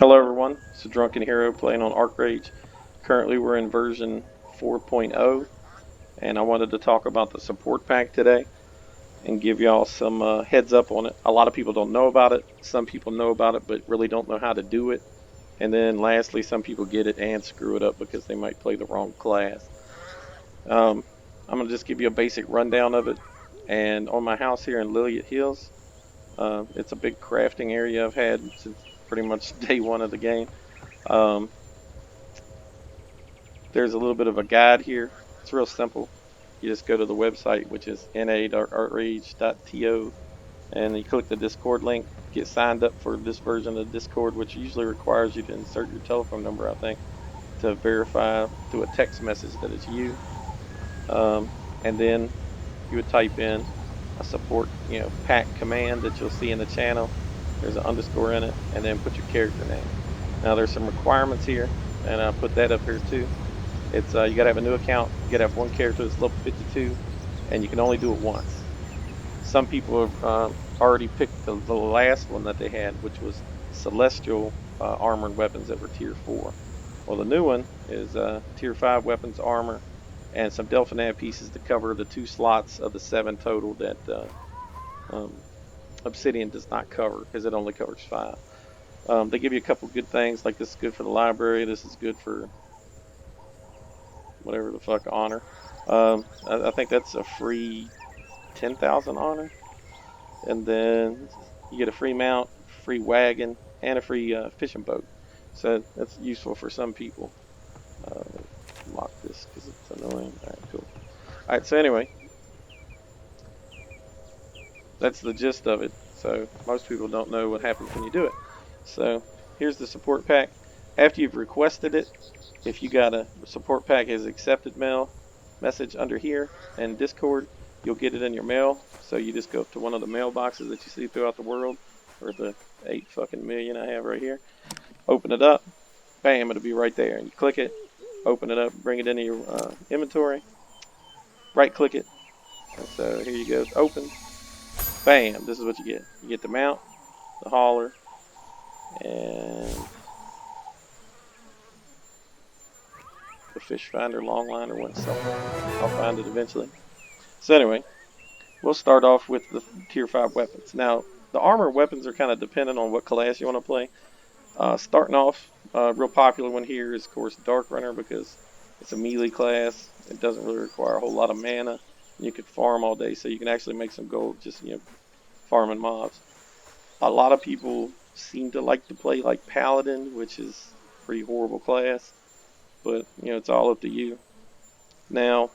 Hello everyone, it's a Drunken Hero playing on ArcheRage. Currently we're in version 4.0 and I wanted to talk about the support pack today and give y'all some heads up on it. A lot of people don't know about it, some people know about it but really don't know how to do it. And then lastly, some people get it and screw it up because they might play the wrong class. Um, I'm going to just give you a basic rundown of it. And on my house here in Lilliot Hills, it's a big crafting area I've had since pretty much day one of the game. Um, There's a little bit of a guide here. It's real simple. You just go to the website, which is na.artrage.to, and you click the Discord link, get signed up for this version of Discord, which usually requires you to insert your telephone number, I think, to verify through a text message that it's you. And then you would type in a support, pack command that you'll see in the channel. There's an underscore in it, and then put your character name. Now there's some requirements here, and I put that up here too. It's you gotta have a new account. You gotta have one character that's level 52, and you can only do it once. Some people have already picked the last one that they had, which was Celestial armor and weapons that were tier 4. Well, the new one is tier 5 weapons, armor, and some Delphinad pieces to cover the 2 slots of the 7 total that um, Obsidian does not cover because it only covers 5. They give you a couple good things, like this is good for the library. This is good for whatever the fuck honor. I think that's a free 10,000 honor, and then you get a free mount, free wagon, and a free fishing boat. So that's useful for some people. Lock this because it's annoying. All right, cool. All right, so anyway, that's the gist of it. So most people don't know what happens when you do it. So here's the support pack. After you've requested it, if you got a support pack as accepted mail message under here and Discord, you'll get it in your mail. So you just go up to one of the mailboxes that you see throughout the world, or the 8 fucking million I have right here. Open it up, bam, it'll be right there. And you click it, open it up, bring it into your inventory, right click it, and so here you go, open, bam, this is what you get. You get the mount, the hauler, and the fish finder long line or one something. I'll find it eventually. So anyway, we'll start off with the tier 5 weapons. Now, the armor weapons are kind of dependent on what class you want to play. Starting off, real popular one here is, of course, Dark Runner, because it's a melee class. It doesn't really require a whole lot of mana. You can farm all day, so you can actually make some gold just, farming mobs. A lot of people seem to like to play like Paladin, which is a pretty horrible class, but, it's all up to you. Now,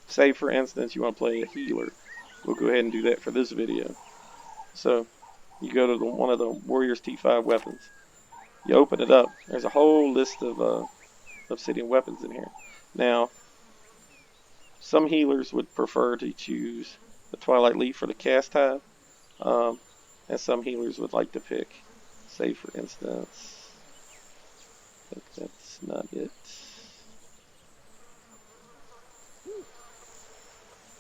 say for instance you want to play a healer. We'll go ahead and do that for this video. So, you go to one of the Warriors T5 weapons. You open it up. There's a whole list of obsidian weapons in here. Now, some healers would prefer to choose the Twilight Leaf for the cast time, um, and some healers would like to pick, say for instance, I think that's not it.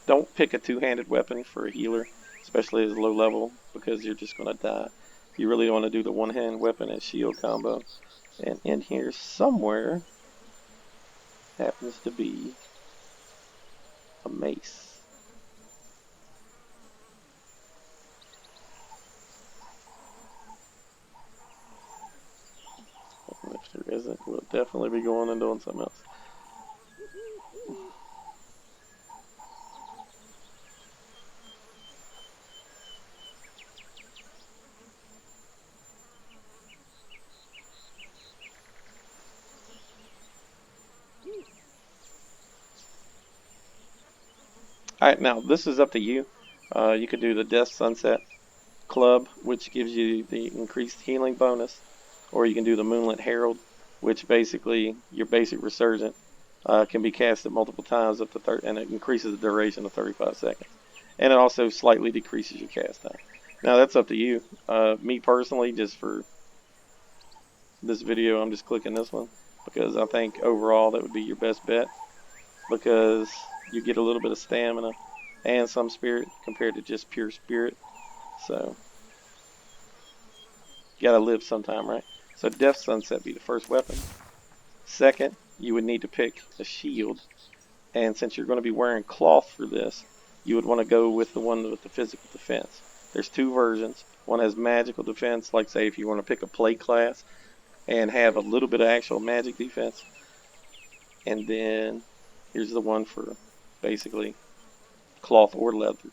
Don't pick a two-handed weapon for a healer, especially as low level, because you're just going to die. You really want to do the one-hand weapon and shield combo. And in here somewhere happens to be a mace. And if there isn't, we'll definitely be going and doing something else. Alright, now this is up to you. You could do the Death Sunset Club, which gives you the increased healing bonus, or you can do the Moonlit Herald, which basically, your basic Resurgent can be casted multiple times up to and it increases the duration to 35 seconds. And it also slightly decreases your cast time. Now that's up to you. Me personally, just for this video, I'm just clicking this one because I think overall that would be your best bet, because you get a little bit of stamina and some spirit compared to just pure spirit. So, you gotta live sometime, right? So Death Sunset be the first weapon. Second, you would need to pick a shield. And since you're going to be wearing cloth for this, you would want to go with the one with the physical defense. There's two versions. One has magical defense, like say if you want to pick a play class and have a little bit of actual magic defense. And then here's the one for basically cloth or leather.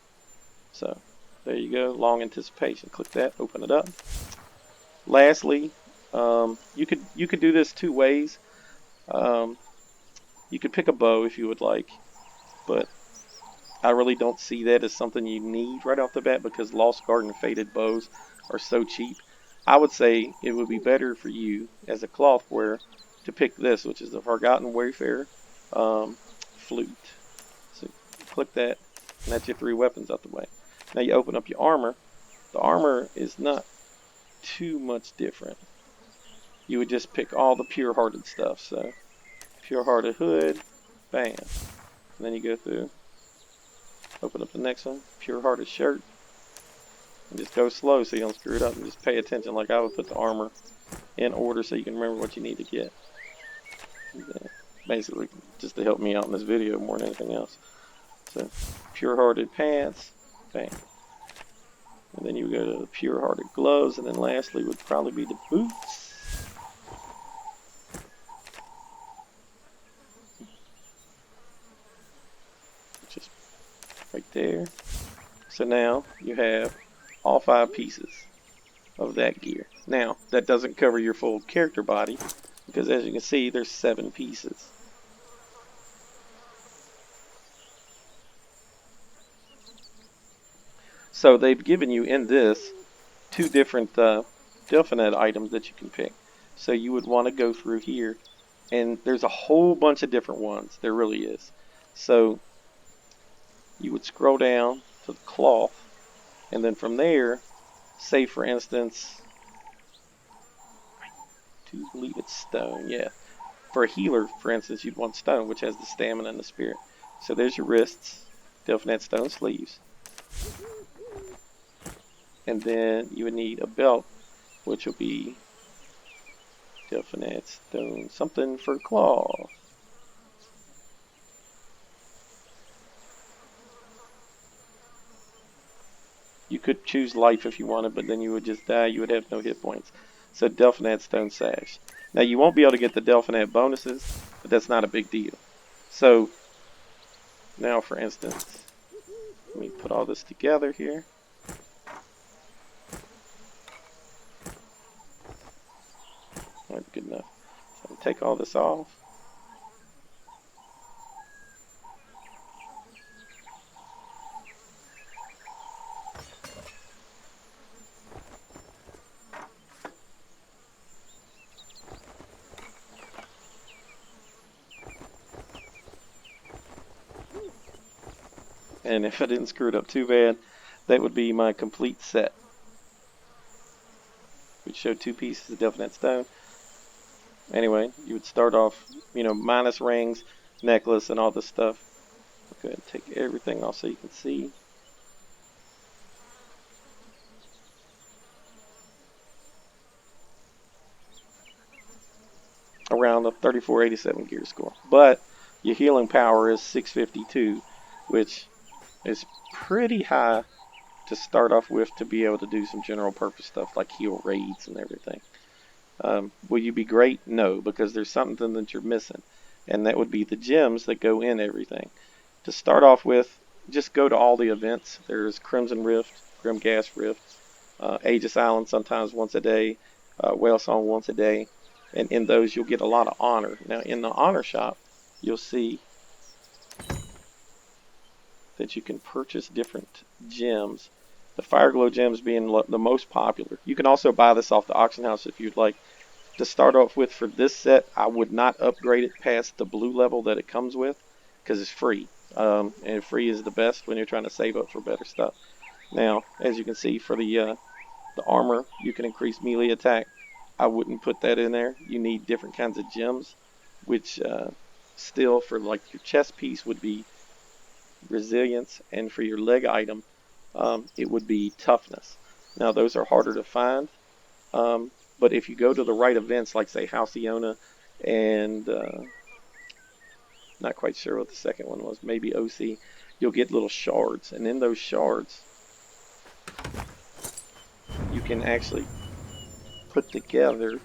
So there you go, long anticipation. Click that, open it up. Lastly, you could do this two ways. You could pick a bow if you would like, but I really don't see that as something you need right off the bat because Lost Garden faded bows are so cheap. I would say it would be better for you as a cloth wearer to pick this, which is the Forgotten Wayfarer flute. So click that, and that's your three weapons out the way. Now you open up your armor. The armor is not too much different. You would just pick all the pure-hearted stuff. So pure-hearted hood, bam. And then you go through, open up the next one, pure-hearted shirt, and just go slow so you don't screw it up, and just pay attention like I would put the armor in order so you can remember what you need to get. Basically, just to help me out in this video more than anything else. So, pure-hearted pants, bam. And then you go to the pure-hearted gloves, and then lastly would probably be the boots. Just right there. So now you have all 5 pieces of that gear. Now, that doesn't cover your full character body, because as you can see, there's 7 pieces. So they've given you in this 2 different Delphinet items that you can pick. So you would want to go through here, and there's a whole bunch of different ones. There really is. So you would scroll down to the cloth, and then from there, say for instance, I do believe it's stone, yeah. For a healer, for instance, you'd want stone, which has the stamina and the spirit. So there's your wrists, Delphinet stone sleeves. And then you would need a belt, which will be Delphinet stone something for claw. You could choose life if you wanted, but then you would just die. You would have no hit points. So Delphinet stone sash. Now you won't be able to get the Delphinet bonuses, but that's not a big deal. So now, for instance, let me put all this together here. Alright, good enough. So take all this off. And if I didn't screw it up too bad, that would be my complete set. We'd show 2 pieces of Delphinet stone. Anyway, you would start off, minus rings, necklace, and all this stuff. I'll go ahead and take everything off so you can see. Around a 3487 gear score. But your healing power is 652, which is pretty high to start off with to be able to do some general purpose stuff like heal raids and everything. Will you be great? No, because there's something that you're missing, and that would be the gems that go in everything. To start off with, just go to all the events. There's Crimson Rift, Grimgas Rift, Aegis Island sometimes once a day, Whale Song once a day, and in those you'll get a lot of honor. Now in the honor shop, you'll see that you can purchase different gems. The Fireglow gems being the most popular. You can also buy this off the auction house if you'd like. To start off with for this set, I would not upgrade it past the blue level that it comes with because it's free. And free is the best when you're trying to save up for better stuff. Now, as you can see, for the armor, you can increase melee attack. I wouldn't put that in there. You need different kinds of gems, which still for like your chest piece would be resilience, and for your leg item, it would be toughness. Now those are harder to find, But if you go to the right events, like say Halcyona and not quite sure what the second one was, maybe OC, you'll get little shards. And in those shards, you can actually put together.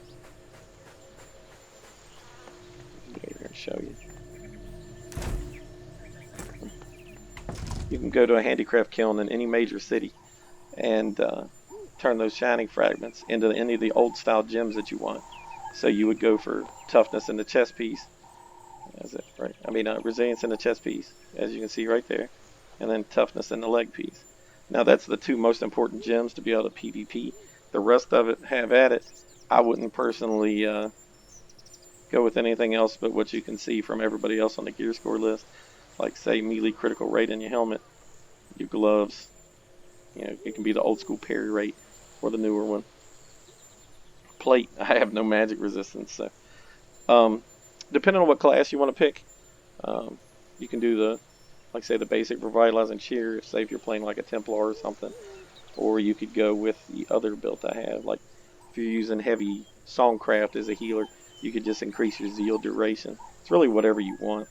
Let me get over here and show you. You can go to a handicraft kiln in any major city and turn those shining fragments into any of the old style gems that you want. So you would go for toughness in the chest piece. Is it right? I mean, resilience in the chest piece, as you can see right there, and then toughness in the leg piece. Now that's the two most important gems to be able to PvP. The rest of it, have at it. I wouldn't personally go with anything else but what you can see from everybody else on the gear score list, like say melee critical rate in your helmet, your gloves. You know, it can be the old school parry rate or the newer one. Plate, I have no magic resistance, so depending on what class you want to pick, you can do the, like say, the basic revitalizing cheer, say if you're playing like a Templar or something, or you could go with the other build I have, like if you're using heavy Songcraft as a healer, you could just increase your zeal duration. It's really whatever you want.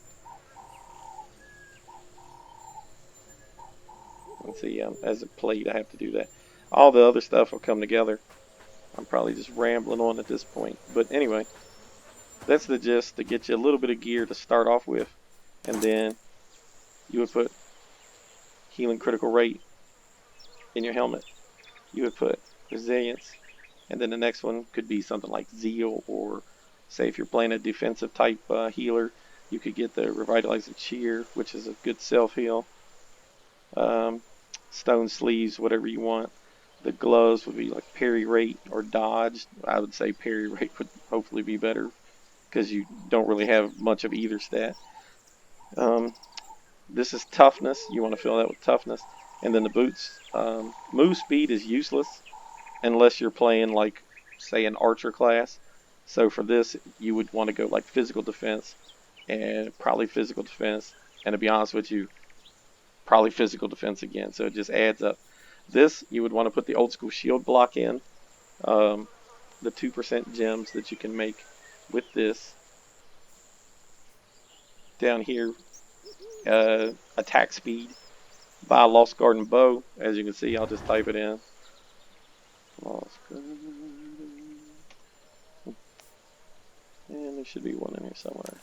Let's see, as a plate, I have to do that. All the other stuff will come together. I'm probably just rambling on at this point, but anyway, that's the gist, to get you a little bit of gear to start off with, and then you would put healing critical rate in your helmet. You would put resilience, and then the next one could be something like zeal, or say if you're playing a defensive type healer, you could get the revitalizing cheer, which is a good self heal. Stone sleeves, whatever you want. The gloves would be like parry rate or dodge. I would say parry rate would hopefully be better, because you don't really have much of either stat. This is toughness. You want to fill that with toughness. And then the boots. Move speed is useless unless you're playing like, say, an archer class. So for this, you would want to go like physical defense, and probably physical defense. And to be honest with you, probably physical defense again. So it just adds up. This, you would want to put the old school shield block in. The 2% gems that you can make with this. Down here, attack speed. Buy a Lost Garden bow. As you can see, I'll just type it in. Lost Garden. And there should be one in here somewhere.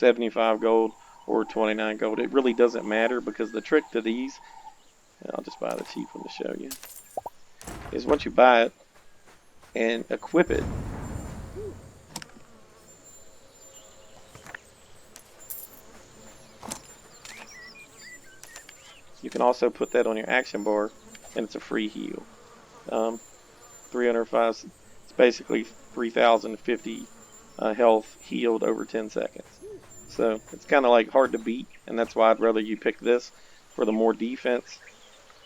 $75 gold or 29 gold. It really doesn't matter, because the trick to these, and I'll just buy the cheap one to show you, is once you buy it and equip it, you can also put that on your action bar, and it's a free heal. 305, it's basically 3,050 health healed over 10 seconds. So it's kind of like hard to beat, and that's why I'd rather you pick this for the more defense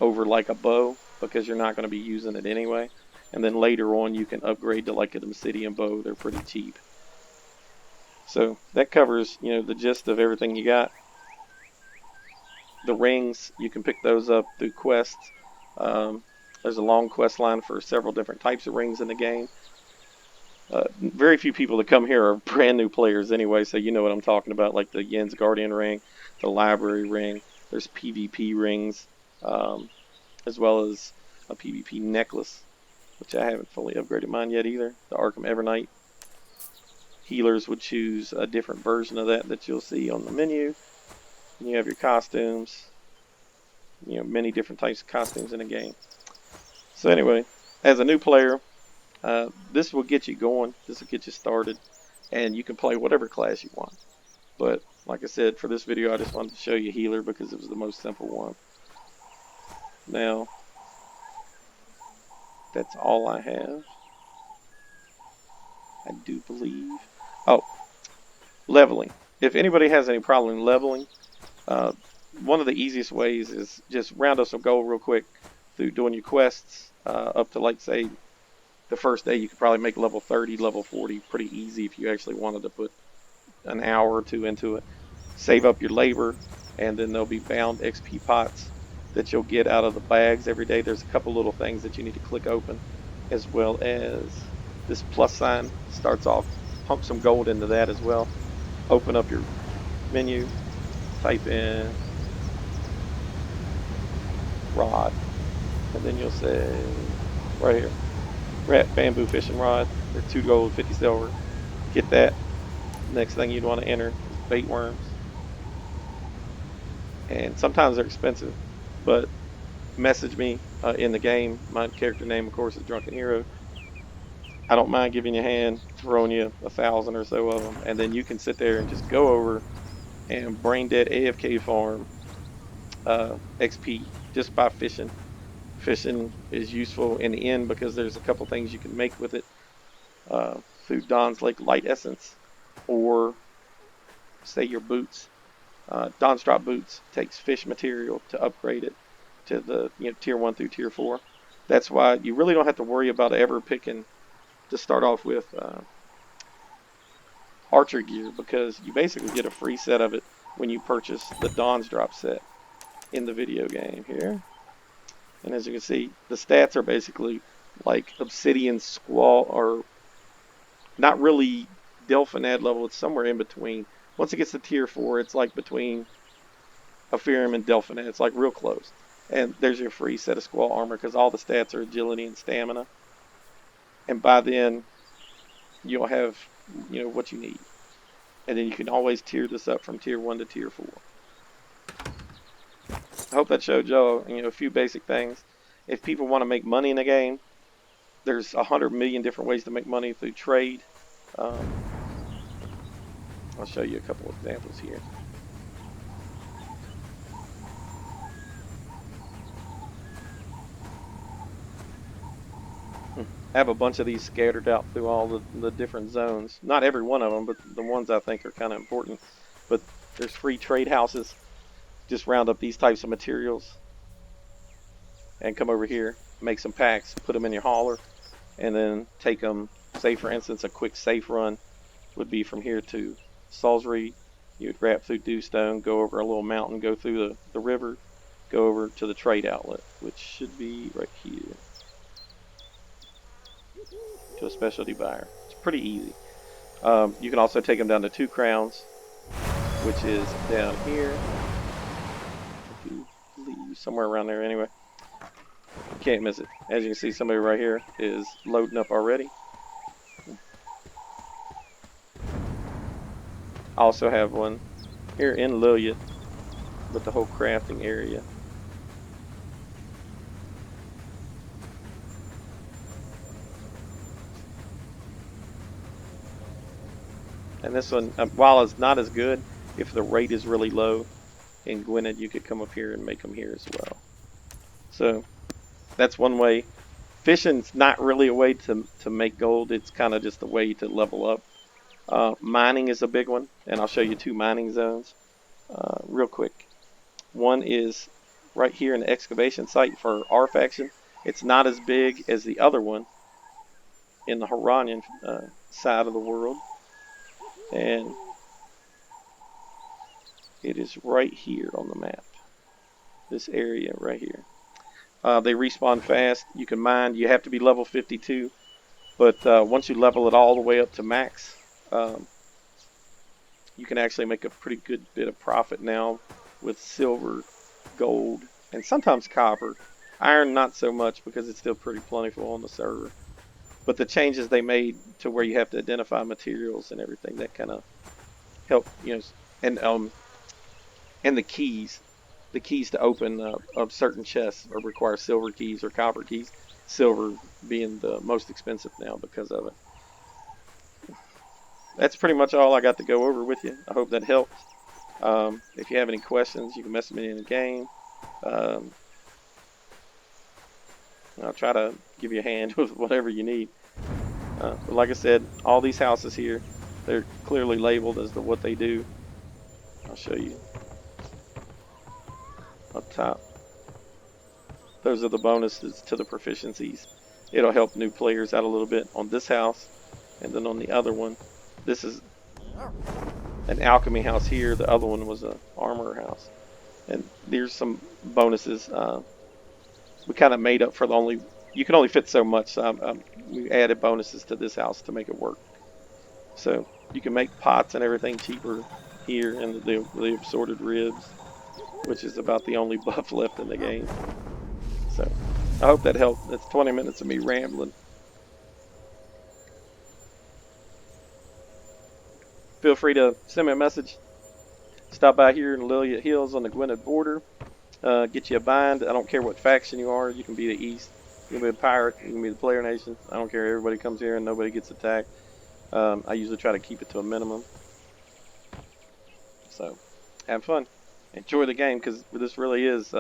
over like a bow, because you're not going to be using it anyway. And then later on you can upgrade to like an obsidian bow. They're pretty cheap. So that covers, you know, the gist of everything you got. The rings, you can pick those up through quests. There's a long quest line for several different types of rings in the game. Very few people that come here are brand new players anyway, so you know what I'm talking about, like the Yen's Guardian ring, the Library ring. There's PvP rings, as well as a PvP necklace, which I haven't fully upgraded mine yet either. The Arkham Evernight. Healers would choose a different version of that you'll see on the menu. And you have your costumes. You know, many different types of costumes in the game. So anyway, as a new player, this will get you going. This will get you started, and you can play whatever class you want. But like I said, for this video, I just wanted to show you healer because it was the most simple one. Now, that's all I have, I do believe. Oh, leveling. If anybody has any problem leveling, one of the easiest ways is just round up some gold real quick through doing your quests up to, like, say, the first day you could probably make level 30, level 40 pretty easy if you actually wanted to put an hour or two into it. Save up your labor, and then there'll be bound XP pots that you'll get out of the bags every day. There's a couple little things that you need to click open, as well as this plus sign starts off. Pump some gold into that as well. Open up your menu, type in rod, and then you'll say right here, rat bamboo fishing rod. They're 2 gold, 50 silver. Get that. Next thing you'd want to enter is bait worms. And sometimes they're expensive, but message me in the game. My character name, of course, is Drunken Hero. I don't mind giving you a hand, throwing you 1,000 or so of them, and then you can sit there and just go over and brain dead AFK farm XP just by fishing. Fishing is useful in the end because there's a couple things you can make with it. Through Don's Lake Light Essence, or say your boots. Don's Drop Boots takes fish material to upgrade it to the tier 1 through tier 4. That's why you really don't have to worry about ever picking to start off with archer gear, because you basically get a free set of it when you purchase the Don's Drop set in the video game here. And as you can see, the stats are basically like Obsidian Squall, or not really Delphinad level, it's somewhere in between. Once it gets to tier 4, it's like between Ephirium and Delphinad. It's like real close. And there's your free set of Squall armor, because all the stats are agility and stamina. And by then, you'll have what you need. And then you can always tier this up from tier 1 to tier 4. I hope that showed y'all a few basic things. If people want to make money in the game, there's 100 million different ways to make money through trade. I'll show you a couple of examples here. I have a bunch of these scattered out through all the different zones. Not every one of them, but the ones I think are kind of important. But there's free trade houses. Just round up these types of materials and come over here, make some packs, put them in your hauler, and then take them. Say, for instance, a quick safe run would be from here to Salisbury. You would wrap through Dewstone, go over a little mountain, go through the river, go over to the trade outlet, which should be right here, to a specialty buyer. It's pretty easy. You can also take them down to 2 Crowns, which is down here. I do believe somewhere around there anyway. Can't miss it. As you can see, somebody right here is loading up already. I also have one here in Lilliot with the whole crafting area. And this one, while it's not as good, if the rate is really low in Gwynedd, you could come up here and make them here as well. So that's one way. Fishing's not really a way to make gold. It's kind of just a way to level up. Mining is a big one, and I'll show you 2 mining zones real quick. One is right here in the excavation site for our faction. It's not as big as the other one in the Haranian side of the world. And it is right here on the map. This area right here. They respawn fast. You can mine. You have to be level 52. But once you level it all the way up to max, you can actually make a pretty good bit of profit now with silver, gold, and sometimes copper. Iron not so much because it's still pretty plentiful on the server. But the changes they made to where you have to identify materials and everything, that kind of help, and the keys to open up certain chests or require silver keys or copper keys. Silver being the most expensive now because of it. That's pretty much all I got to go over with you. I hope that helped. If you have any questions, you can message me in the game. I'll try to give you a hand with whatever you need. But like I said, all these houses here, they're clearly labeled as to what they do. I'll show you up top. Those are the bonuses to the proficiencies. It'll help new players out a little bit on this house. And then on the other one, this is an alchemy house here. The other one was an armor house. And there's some bonuses. We kind of made up for the only you can only fit so much. So we added bonuses to this house to make it work. So you can make pots and everything cheaper here in the assorted ribs, which is about the only buff left in the game. So I hope that helped. That's 20 minutes of me rambling. Feel free to send me a message. Stop by here in Lillian Hills on the Gwynedd border. Get you a bind. I don't care what faction you are. You can be the East. You can be a pirate. You can be the Player Nation. I don't care. Everybody comes here and nobody gets attacked. I usually try to keep it to a minimum. So have fun. Enjoy the game because this really is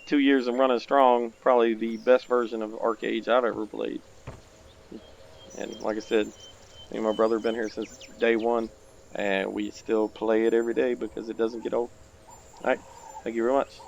2 years and running strong. Probably the best version of ArcheRage I've ever played. And like I said, me and my brother have been here since day one. And we still play it every day because it doesn't get old. Alright, thank you very much.